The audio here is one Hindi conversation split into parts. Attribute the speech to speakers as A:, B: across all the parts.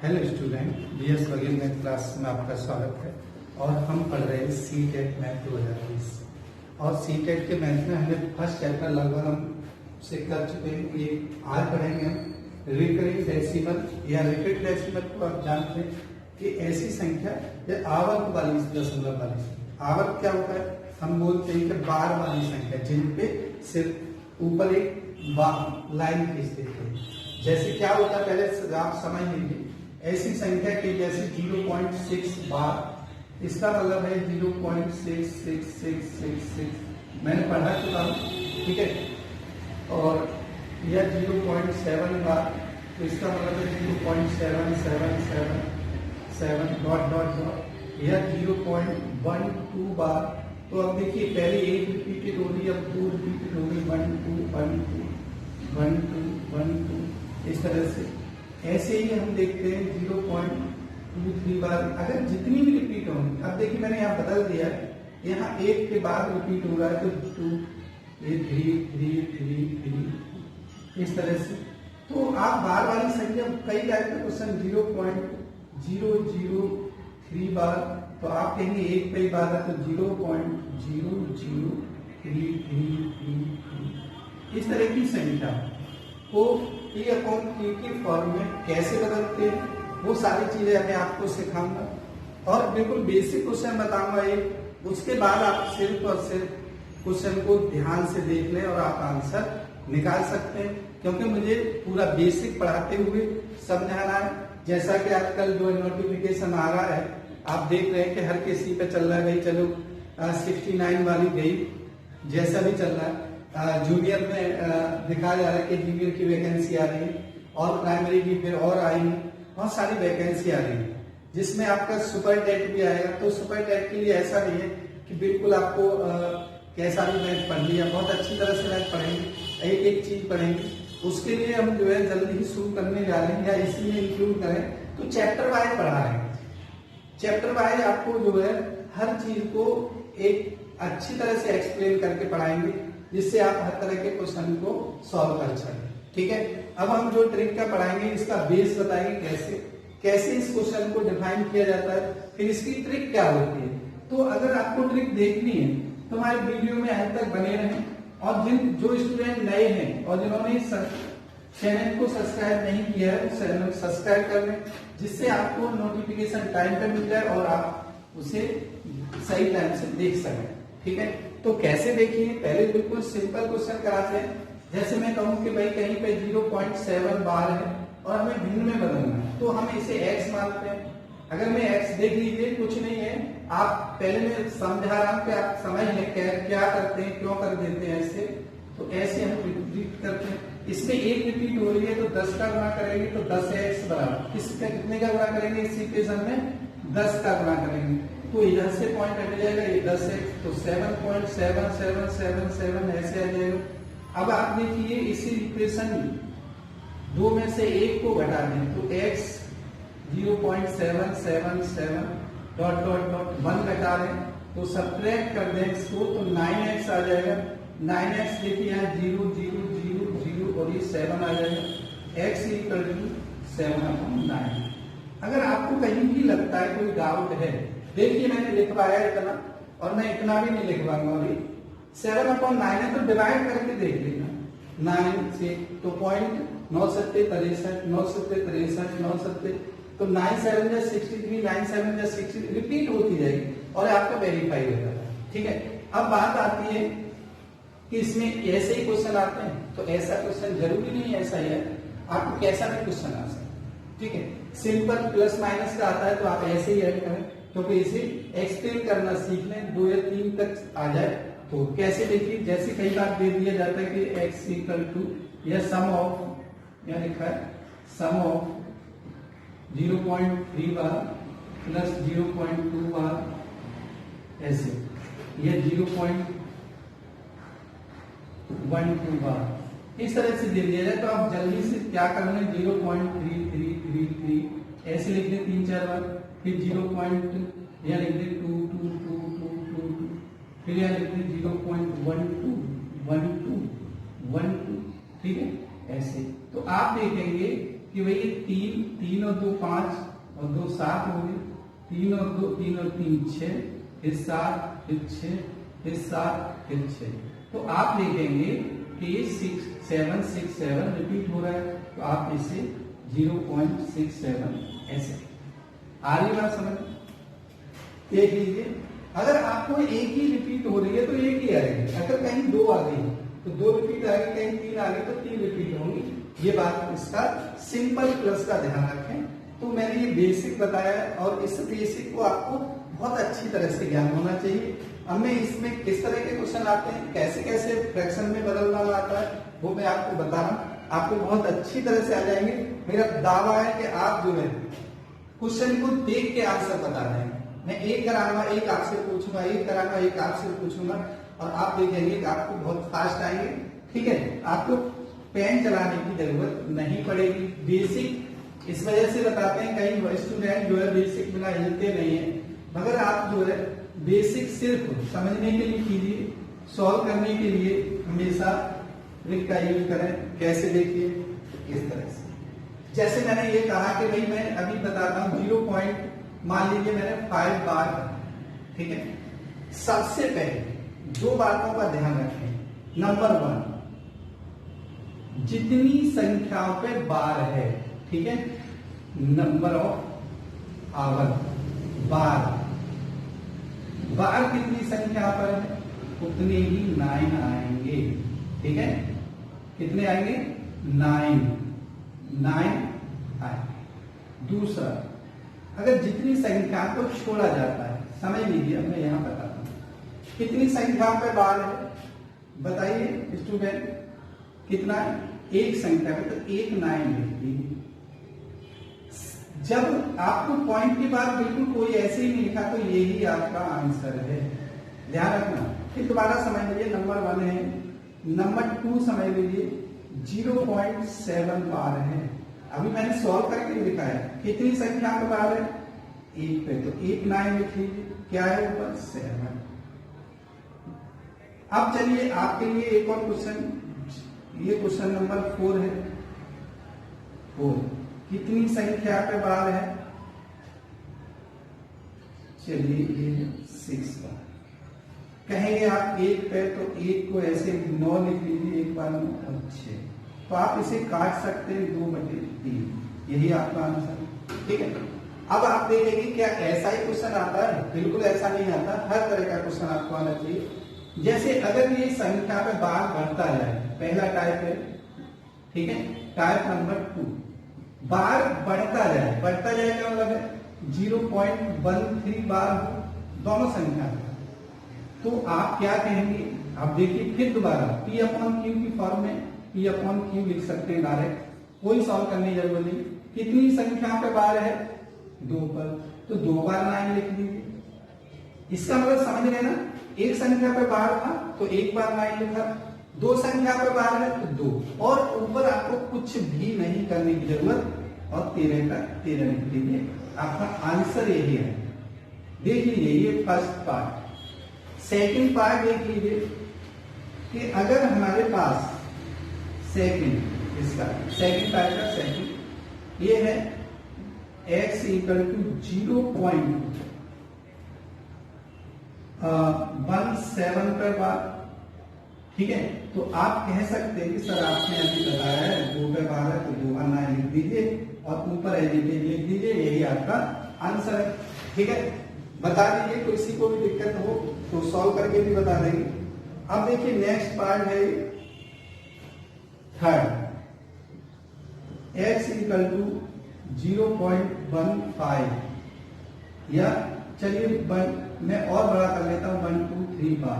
A: हेलो स्टूडेंट, बीएस वगैरह मैथ क्लास में आपका स्वागत है। और हम पढ़ रहे हैं सीटेट मैथ 2020। और सीटेट के मैथ में हमने फर्स्ट चैप्टर लगभग हम से कर चुके हैं। ये आज पढ़ेंगे हम रिकरिंग डेसिमल या रिपीट डेसिमल को आप जानते हैं कि ऐसी संख्या या आवर्त वाली दशमलव वाली। आवर्त क्या होता है? हम बोलते हैं कि बार वाली संख्या जिन पे सिर्फ ऊपर एक लाइन खींच देते हैं। जैसे क्या होता है पहले आप समझ लीजिए। ऐसी संख्या की जैसे 0.6 बार, इसका मतलब है 0.66666 मैंने पढ़ा चुका हूँ, ठीक है। और यह 0.7 बार, तो इसका मतलब है 0.7777 डॉट डॉट डॉट। यह 0.12 बार, तो अब देखिए पहले एक रिपीटेड हो रही है, अब दो रिपीटेड हो गई, 1 2 1 2 1 2 1 2 इस तरह से। ऐसे ही हम देखते हैं 0.23 बार, अगर जितनी भी रिपीट होंगी। अब देखिए मैंने यहाँ बदल दिया है, यहाँ एक के बाद रिपीट हो रहा है तो 2, ये 3 3 3 3 इस तरह से। तो आप बार वाली संख्या कई टाइप का क्वेश्चन 0.003 बार, तो आप कहेंगे एक कई बार है तो 0.00333 इस तरह की संख्या को P अपॉन Q की फॉर्म में कैसे बदलते हैं वो सारी चीजें मैं आपको सिखाऊंगा। और बिल्कुल बेसिक क्वेश्चन बताऊंगा एक, उसके बाद आप सिर्फ और सिर्फ क्वेश्चन को ध्यान से देख लें और आप आंसर निकाल सकते हैं, क्योंकि मुझे पूरा बेसिक पढ़ाते हुए समझाना है। जैसा कि आजकल जो नोटिफिकेशन आ रहा है, आप देख रहे हैं कि हर किसी पे चल रहा है, भाई चलो 69 वाली गई, जैसा भी चल रहा है। जूनियर में दिखाया जा रहा है कि जूनियर की वैकेंसी आ रही है, और प्राइमरी की फिर और आएंगी, बहुत सारी वैकेंसी आ रही है, जिसमें आपका सुपर टेट भी आएगा। तो सुपर टेट के लिए ऐसा नहीं है कि बिल्कुल आपको कैसा भी मैथ पढ़ लिया, बहुत अच्छी तरह से मैथ पढ़ेंगे, एक एक चीज पढ़ेंगे। उसके लिए हम जो है जल्दी ही शुरू करने जा रहे हैं, या इसी में इंक्लूड करें तो चैप्टर वाइज पढ़ा रहे हैं। चैप्टर वाइज आपको जो है हर चीज को एक अच्छी तरह से एक्सप्लेन करके पढ़ाएंगे, जिससे आप हर तरह के क्वेश्चन को सॉल्व कर सकें, ठीक है। अब हम जो ट्रिक का पढ़ाएंगे, इसका बेस बताएंगे कैसे कैसे इस क्वेश्चन को डिफाइन किया जाता है, फिर इसकी ट्रिक क्या होती है। तो अगर आपको ट्रिक देखनी है तो हमारे वीडियो में अंत तक बने रहें। और जो स्टूडेंट नए हैं और जिन्होंने चैनल को सब्सक्राइब नहीं किया है, चैनल सब्सक्राइब कर लें, जिससे आपको नोटिफिकेशन टाइम पे मिल जाए और आप उसे सही टाइम से देख सकें, ठीक है। तो कैसे देखिए, पहले बिल्कुल सिंपल क्वेश्चन कराते हैं। जैसे मैं कहूं कि भाई कहीं पे 0.7 बार है और हमें भिन्न में बदलना है, तो हम इसे x मानते हैं। अगर मैं x देख लीजिए, कुछ नहीं है, आप पहले मैं समझा रहा हूं कि आप समझ लें क्या करते हैं, क्यों कर देते हैं ऐसे। तो ऐसे हम रिपीट करते हैं, इसमें एक रिपीट हो रही है तो 10 का गुणा करेंगे तो 10x बराबर कितने का गुणा करेंगे, इस इक्वेशन में 10 का गुणा करेंगे, तो इधर से पॉइंट हट जाएगा, ये 10x, तो 7.7777 ऐसे आ जाएगा। अब आप देखिए इसी इक्वेशन दो में से एक को घटा दें तो x 0.777 डॉट डॉट डॉट 1 घटा दें तो सब्ट्रैक्ट कर दें इसको, तो 9x आ जाएगा। 9x देखिए यहाँ 0 0 0 0 और ये 7 आ जाएगा, x इक्वल टू 7/9। अगर आपको कहीं भी लगता है कोई डाउट है, देखिए मैंने लिखवाया इतना, और मैं इतना भी नहीं लिखवाऊंगा अभी। 7/9 है तो डिवाइड करके देख लेना 9 से, तो पॉइंट 9 7 63 9 7 63 9 7, तो 9 7 जा 63 9 7 जा 60 रिपीट होती जाएगी और आपका वेरीफाई हो जाता है, ठीक है। अब बात आती है कि इसमें ऐसे ही क्वेश्चन आते हैं, तो ऐसा क्वेश्चन जरूरी नहीं ऐसा ही है, आपको कैसा भी क्वेश्चन आ सकता है, ठीक है। सिंपल प्लस माइनस का आता है तो आप ऐसे ही ऐड करें, क्योंकि इसे एक्सप्लेन करना सीख लें, 2 या 3 तक आ जाए। तो कैसे देखिए, जैसे कई बार दे दिया जाता है कि x इक्वल टू यह सम ऑफ, यह लिखा है सम ऑफ 0.3 बार प्लस 0.2 बार, ऐसे यह 0.12 बार इस तरह से दे दिया जाए, तो आप जल्दी से क्या कर लें, 0.3333 ऐसे लिख दें 3-4 बार, फिर 0. यह लिख दें 2 2 2 2 2 2, फिर यह लिख दें 0.12 12 12, ठीक है। ऐसे तो आप देखेंगे कि भाई 3 3 और 2 5 और 2 7 हो गए, 3 और 2 3 और 3 6, फिर 7 फिर 6 फिर 7 फिर 6। तो आप देखेंगे कि ये 6 7 6 7 रिपीट हो रहा है, तो आप इसे 0.67 ऐसे आ रही बात समझ। देख लीजिए, अगर आपको एक ही रिपीट हो रही है तो एक ही आएगी, अगर कहीं 2 आ गई तो 2 रिपीट आ गई, कहीं 3 आ गई तो 3 रिपीट होंगी। ये बात इसका सिंपल प्लस का ध्यान रखें। तो मैंने ये बेसिक बताया और इस बेसिक को आपको बहुत अच्छी तरह से ज्ञान होना चाहिए। अब मैं इसमें किस तरह के क्वेश्चन आते हैं, कैसे कैसे फ्रैक्शन में बदलना आता है, वो मैं आपको बता रहा हूँ, आपको बहुत अच्छी तरह से आ जाएंगे। मेरा दावा है कि आप जो है क्वेश्चन को देख के आंसर बता देंगे। मैं एक कराऊंगा, एक आपसे पूछूंगा, एक कराऊंगा, एक आपसे पूछूंगा, और आप देखेंगे कि आपको बहुत फास्ट आएंगे। ठीक है, आपको पेन चलाने की जरूरत नहीं पड़ेगी। बेसिक इस वजह से बताते हैं, कई स्टूडेंट जो है बेसिक बिना हिलते नहीं है, मगर आप जो है बेसिक सिर्फ समझने के लिए कीजिए, सॉल्व करने के लिए हमेशा ट्रिक का यूज करें। कैसे देखिए, इस तरह से, जैसे मैंने ये कहा कि भाई मैं अभी बताता हूँ 0 पॉइंट, मान लीजिए मैंने 5 बार, ठीक है। सबसे पहले 2 बातों का ध्यान रखें। नंबर 1, जितनी संख्याओं पे बार है, ठीक है, नंबर ऑफ आवर, बार बार कितनी संख्या पर है उतने ही 9 आएंगे। ठीक है, कितने आएंगे? 9 आएंगे। दूसरा, अगर जितनी संख्या को छोड़ा जाता है, समझ लीजिए, अब मैं यहां बताता हूं कितनी संख्या पे बार है, बताइए स्टूडेंट, कितना है? एक संख्या पे, तो 1 9 लिख दीजिए। जब आपको पॉइंट के बाद बिल्कुल कोई ऐसे ही नहीं लिखा तो यही आपका आंसर है, ध्यान रखना। फिर दोबारा समझ लीजिए, नंबर 1 है, नंबर 2 समझ लीजिए 0.7 बार है। अभी मैंने सॉल्व करके लिखा है, कितनी संख्या पे बार है? 1 पे, तो 1 9 लिख लीजिए, क्या है ऊपर? 7। अब चलिए आपके लिए एक और क्वेश्चन, ये क्वेश्चन नंबर 4 है। 4 कितनी संख्या पे बार है? चलिए ये 6 बार। कहेंगे आप 1 पे, तो 1 को ऐसे 9 लिख लीजिए, 1 बार 9 और 6, तो आप इसे काट सकते हैं 2/3, यही आपका आंसर। ठीक है, अब आप देखेंगे क्या ऐसा ही क्वेश्चन आता है? बिल्कुल ऐसा नहीं आता, हर तरह का क्वेश्चन आपको आना चाहिए। जैसे अगर ये संख्या पे बार बढ़ता जाए, पहला टाइप है, ठीक है। टाइप नंबर 2, बार बढ़ता जाए, बढ़ता जाए क्या मतलब है? 0.13 बार हो दोनों संख्या में, तो आप क्या कहेंगे? आप देखिए फिर दोबारा P/Q की फॉर्म में P/Q लिख सकते हैं डायरेक्ट, कोई सॉल्व करने की जरूरत नहीं। कितनी संख्या पे बार है? 2 पर, तो 2 बार 9 लिख दीजिए। इसका मतलब समझ रहे ना, एक संख्या पे बार था तो 1 बार 9 लिखा, 2 संख्या पे बार है तो 2, और ऊपर आपको कुछ भी नहीं करने की जरूरत, और 13 का 13 लिख दीजिए, आपका आंसर यही है। देख लीजिए, ये फर्स्ट पार्ट। सेकंड पार्ट देख लीजिए कि अगर हमारे पास सेकंड, इसका सेकंड पार्ट का सेकंड ये है x = 0.17 पर बार, ठीक है। तो आप कह सकते हैं कि सर आपने अभी बताया है 2 पे बार है, तो 2 बार 9 लिख दीजिए और ऊपर एडिटिव लिख दीजिए, यही आपका आंसर है। ठीक है, बता दीजिए, किसी को भी दिक्कत हो तो सॉल्व करके भी बता देंगे। अब देखिए नेक्स्ट पार्ट है थर्ड, x = 0.15, या चलिए मैं और बड़ा कर लेता हूं, 1 2 3 बार,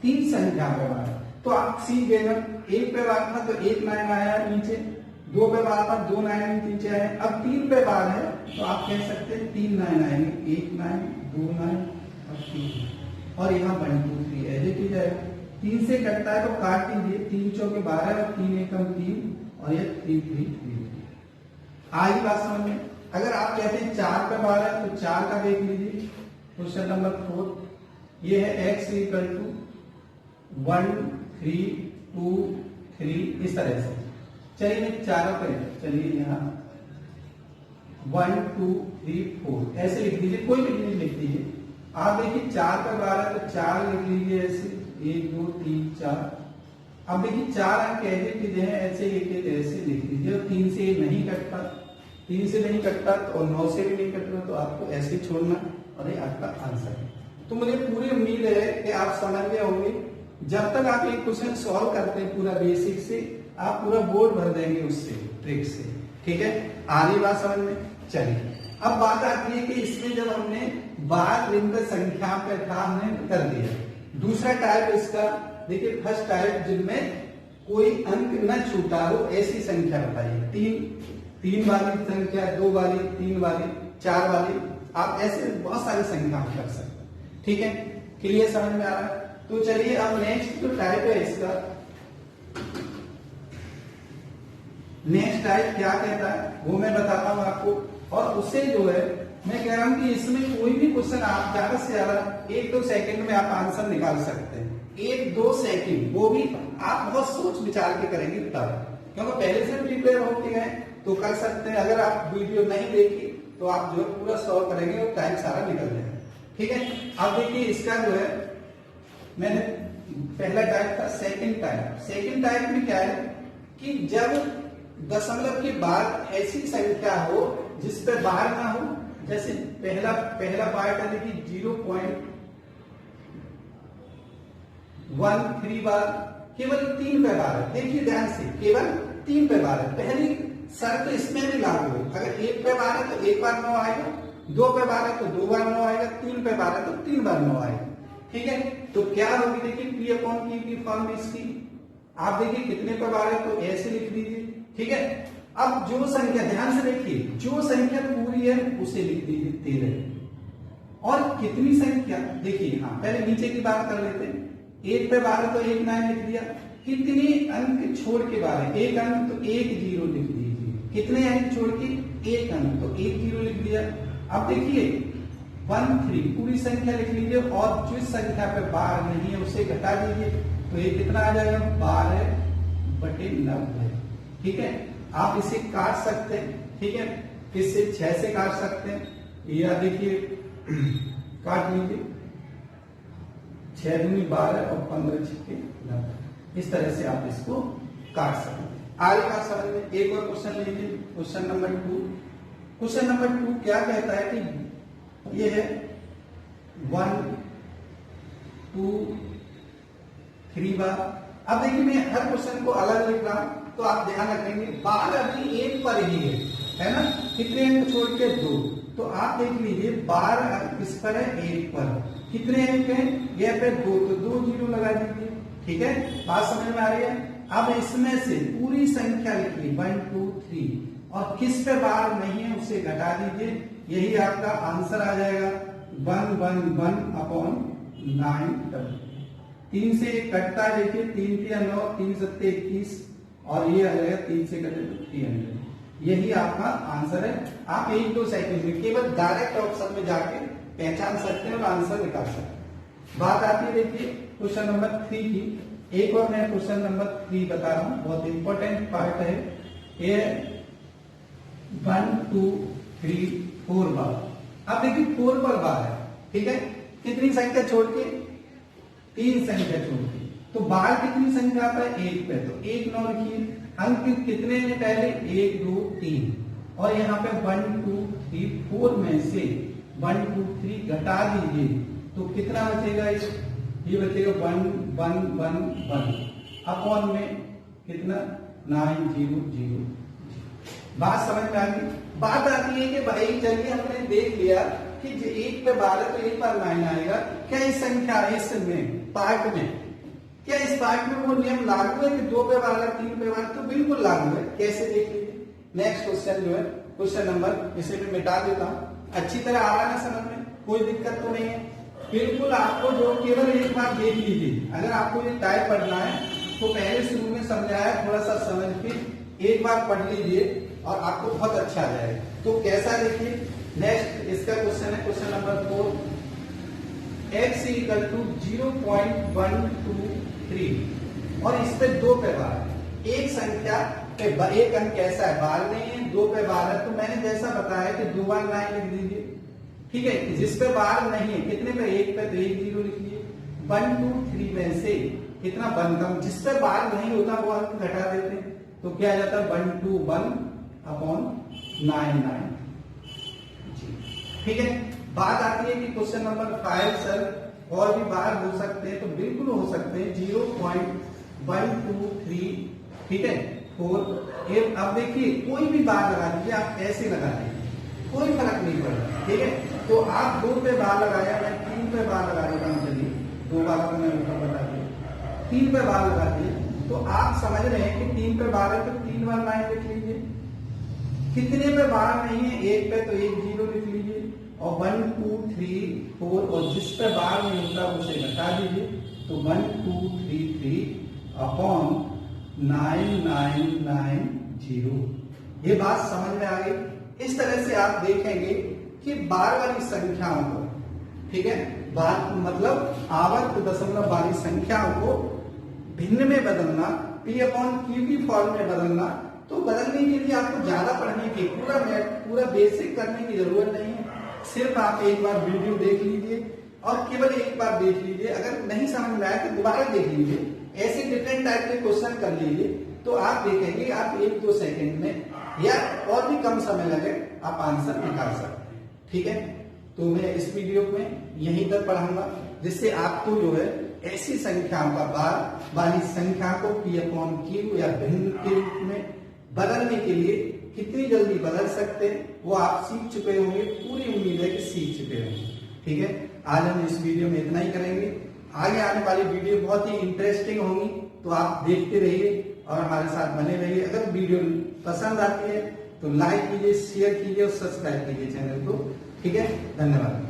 A: 3 संख्या पे बार, तो आप सीख गए ना। 1 पे बार था तो 1 9 आया नीचे, 2 पे बार था 2 9 नीचे आए। अब 3 पे बार है तो आप कह सकते हैं 3 9 आएंगे, 1 9 2 9 और 3, और यहाँ 1 2 3 एडिट की जाएगा। 3 से कटता है तो काट दीजिए, 3 चौके 12 और 3 एकम 3, और ये 3 3 3। आई बात समझ में? अगर आप कहते हैं 4 पे बार है तो 4 का देख लीजिए, क्वेश्चन नंबर 4, ये है x = 1 3 2 3, इस तरह से। चलिए चारों पे, चलिए यहाँ 1 2 3 4 ऐसे लिख दीजिए, कोई भी डिजिट लिख दीजिए। आप देखिए 4 पे 12 तो 4 लिख लीजिए ऐसे, 1 2 3 4। अब देखिए 4 अंक एडिट है, ऐसे एक ऐसे लिख लीजिए। और 3 से नहीं कटता, 3 से नहीं कटता और 9 से भी नहीं कटता, तो आपको ऐसे छोड़ना और ये आपका आंसर है। तो मुझे पूरी उम्मीद है कि आप समझ गए होंगे। जब तक आप एक क्वेश्चन सॉल्व करते हैं पूरा बेसिक से, आप पूरा बोर्ड भर देंगे उससे, ट्रिक से। ठीक है, आधी बात समझ में। चलिए अब बात आती है कि इसमें जब हमने बार रिंग संख्या पे था, हमने कर दिया। दूसरा टाइप इसका देखिए, फर्स्ट टाइप जिनमें कोई अंक न छूटा हो ऐसी संख्या बताइए। 3 वाली संख्या, 2 वाली, 3 वाली, 4 वाली, आप ऐसे बहुत सारी संख्या कर सकते हैं। ठीक है, क्लियर, समझ में आ रहा है? तो चलिए अब नेक्स्ट जो टाइप है इसका, नेक्स्ट टाइप क्या कहता है वो मैं बताता हूं आपको। और उससे जो है मैं कह रहा हूं कि इसमें कोई भी क्वेश्चन आप ज्यादा से ज्यादा 1-2 सेकंड में आप आंसर निकाल सकते हैं। 1-2 सेकंड, वो भी आप बहुत सोच विचार के करेंगे तब, क्योंकि पहले से प्रिपेयर होके गए तो कर सकते हैं। अगर आप वीडियो नहीं देखी तो आप जो पूरा सॉल्व करेंगे और टाइम सारा निकल जाएगा। ठीक है, अब देखिए इसका जो है, मैंने पहला टाइप था, सेकंड टाइप। सेकंड टाइप में क्या है कि जब दशमलव के बाद ऐसी संख्या हो जिस पे बार ना हो, जैसे पहला पार्ट है देखिए 0.13 बार, केवल 3 पे बार है। देखिए ध्यान से, केवल 3 पे बार है। पहली शर्त इसमें भी लागू है, अगर 1 पे बार है तो 1 बार 9 आएगा, 2 पे बार है तो 2 बार 9 आएगा, 3 पे बार है तो 3 बार 9 आएगा। ठीक है, तो क्या होगी देखिए P/Q की फॉर्म इसकी, आप देखिए कितने पे बार है तो ऐसे लिख दीजिए। ठीक है, अब जो संख्या, ध्यान से देखिए, जो संख्या पूरी है उसे लिख दीजिए 13। और कितनी संख्या देखिए, हाँ पहले नीचे की बात कर लेते हैं। 1 पे बार है तो 1 9 लिख दिया। कितने अंक छोड़ के बार है, 1 अंक तो 1 0 लिख दीजिए। कितने अंक छोड़ के, 1 अंक तो 1 0 लिख दिया। अब देखिए 1 3 पूरी संख्या लिख लीजिए, और जिस संख्या पे बार नहीं है उसे घटा दीजिए, तो ये कितना आ जाएगा, 12/90। ठीक है, आप इसे काट सकते हैं। ठीक है, इससे 6 से काट सकते हैं, या देखिए काट लीजिए, 6 दूनी 12 और 15 छक्के 90। इस तरह से आप इसको काट सकते हैं। आगे का समझ में एक और क्वेश्चन लीजिए, क्वेश्चन नंबर 2। क्वेश्चन नंबर 2 क्या कहता है कि ये है 1 2 3 बार। अब देखिए मैं हर क्वेश्चन को अलग लिख रहा हूं, तो आप ध्यान रखेंगे बार अभी 1 पर ही है ना, कितने अंक छोड़ के 2, तो आप देख लीजिए बार किस पर है, 1 पर। कितने अंक हैं, यह पे 2, तो 2 0 लगा दीजिए। ठीक है, बात समझ में आ रही है? अब इसमें से पूरी संख्या लिखिए 1 2 3, और किस पे बार नहीं है उसे घटा दीजिए, यही आपका आंसर आ जाएगा 111/9। 3 से कटता है, देखिए 3 3 9, 3 7 21, और ये आ जाएगा 3 से कटे तो 300। यही आपका आंसर है। आप 1-2 सेकंड में केवल डायरेक्ट ऑप्शन में जाके पहचान सकते हैं और आंसर निकाल सकते हैं। बात आती है देखिए क्वेश्चन नंबर 3 की। एक और मैं क्वेश्चन नंबर 3 बता रहा हूं, बहुत इंपॉर्टेंट पार्ट है ये। 1 2 3 4 बार। अब देखिए 4 पर बार है। ठीक है, कितनी संख्या छोड़ के, 3 संख्या छोड़ के, तो बार कितनी संख्या पर, 1 पे, तो 1 9 लिखिए। अंक कितने हैं पहले, 1 2 3, और यहाँ पे 1 2 3 4 में से 1 2 3 घटा दीजिए, तो कितना बचेगा, ये बचेगा 1 1 1 1 अपॉन में कितना 9 0 0। बात समझ में आ गई? बात आती है कि भाई चलिए हमने देख लिया कि 1 पे 12 तो 1 बार 9 आएगा, क्या इस संख्या इसमें पार्ट में, क्या इस पार्ट में वो नियम लागू है कि 2 पे 12 3 पे 12? तो बिल्कुल लागू है। कैसे देख लीजिए, नेक्स्ट क्वेश्चन जो है क्वेश्चन नंबर, इसे मैं मिटा देता हूँ। अच्छी तरह आ रहा है समझ में, कोई दिक्कत तो नहीं है? बिल्कुल, आपको जो केवल एक बार देख लीजिए। अगर आपको ये टाइप पढ़ना है तो पहले शुरू में समझाया, थोड़ा सा समझ के एक बार पढ़ लीजिए और आपको बहुत अच्छा आ जाएगा। तो कैसा देखिए, नेक्स्ट इसका क्वेश्चन है क्वेश्चन नंबर 4। x = 0.123, और इस पे 2 पे बार, एक संख्या पे एक अंक कैसा है, बार नहीं है, 2 पे बार है, तो मैंने जैसा बताया कि 2 बार 9 लिख दीजिए। ठीक है, जिस पे बार नहीं है, कितने पे, 1 पे, तो 1 0 लिखिए। 1 2 3 में से कितना 1 कम, जिस पे बार नहीं होता वो हम घटा देते हैं, तो क्या आ जाता है 1 2 1 अपॉन 9 9। ठीक है, बात आती है कि क्वेश्चन नंबर 5 सर और भी बार हो सकते हैं, तो बिल्कुल हो सकते हैं 0.123, ठीक है 4। अब देखिए कोई भी बार लगा दीजिए, आप ऐसे लगा दीजिए, कोई फर्क नहीं पड़ता। ठीक है, तो आप 2 पे बार लगाया, मैं 3 पे बार लगा देता हूँ। चलिए 2 बार को मैं ऊपर बता दिया, 3 पे बार लगा दिए, तो आप समझ रहे हैं कि 3 पे बार है तो 3 बार 9 लिख लीजिए। कितने पे बार नहीं है, 1 पे, तो 1 0 लिख लीजिए, और 1 2 3 4, और जिस पे बार नहीं होता उसे घटा दीजिए, तो 1 2 3 3 अपॉन 9 9 9 0। ये बात समझ में आ गई। इस तरह से आप देखेंगे कि बार वाली संख्याओं को, ठीक है, बार मतलब आवर्त दशमलव वाली संख्याओं को भिन्न में बदलना, P अपॉन Q की फॉर्म में बदलना, तो बदलने के लिए आपको ज्यादा पढ़ने की, पूरा बेसिक करने की जरूरत नहीं है। सिर्फ आप एक बार वीडियो देख लीजिए और केवल एक बार देख लीजिए, अगर नहीं समझ में आए तो दोबारा देख लीजिए, ऐसे डिफरेंट टाइप के क्वेश्चन कर लीजिए, तो आप देखेंगे आप 1-2 सेकंड में या और भी कम समय लगे आप आंसर निकाल सकते हैं। ठीक है, तो मैं इस वीडियो में यहीं तक पढ़ाऊंगा, जिससे आपको जो है ऐसी संख्याओं का बार वाली संख्या को P अपॉन Q या भिन्न के रूप में बदलने के लिए कितनी जल्दी बदल सकते हैं वो आप सीख चुके होंगे, पूरी उम्मीद है कि सीख चुके होंगे। ठीक है, आज हम इस वीडियो में इतना ही करेंगे। आगे आने वाली वीडियो बहुत ही इंटरेस्टिंग होंगी, तो आप देखते रहिए और हमारे साथ बने रहिए। अगर वीडियो पसंद आती है तो लाइक कीजिए, शेयर कीजिए और सब्सक्राइब कीजिए चैनल को। ठीक है, धन्यवाद।